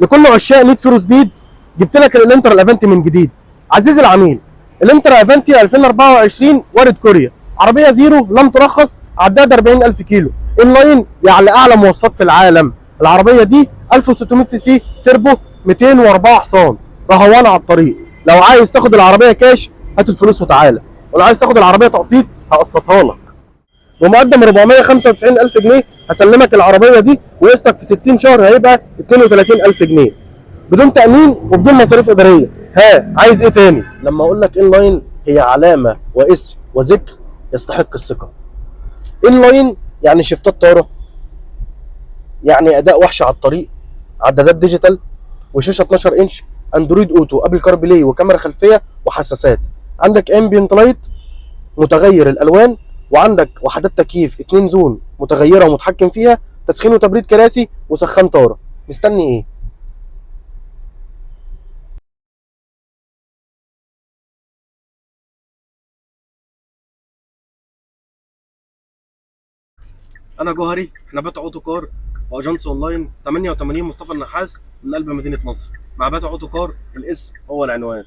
لكل عشاق نيد فور سبيد جبت لك الانترا الافنتي من جديد. عزيزي العميل، الانترا افنتي 2024 وارد كوريا، عربيه زيرو لم ترخص، عداد 40,000 كيلو، انلاين يعني اعلى مواصفات في العالم. العربيه دي 1600 سي سي تربو، 204 حصان، رهوانه على الطريق. لو عايز تاخد العربيه كاش هات الفلوس وتعالى، ولو عايز تاخد العربيه تقسيط هقسطها لك. بمقدم 495,000 جنيه هسلمك العربيه دي، وقسطك في 60 شهر هيبقى 32,000 جنيه بدون تامين وبدون مصاريف اداريه. ها عايز ايه تاني؟ لما اقول لك انلاين هي علامه واسم وذكر يستحق الثقه. انلاين يعني شفتات طاره، يعني اداء وحش على الطريق، عدادات ديجيتال، وشاشه 12 انش، اندرويد اوتو، ابل كار بلاي، وكاميرا خلفيه وحساسات. عندك امبيانت لايت متغير الالوان، وعندك وحدات تكييف 2 زون متغيره ومتحكم فيها، تسخين وتبريد كراسي وسخان طاره. مستني ايه؟ انا جوهري، احنا بات اوتو كار واجانس اونلاين 88 مصطفى النحاس من قلب مدينه نصر. مع بات اوتو كار الاسم هو العنوان.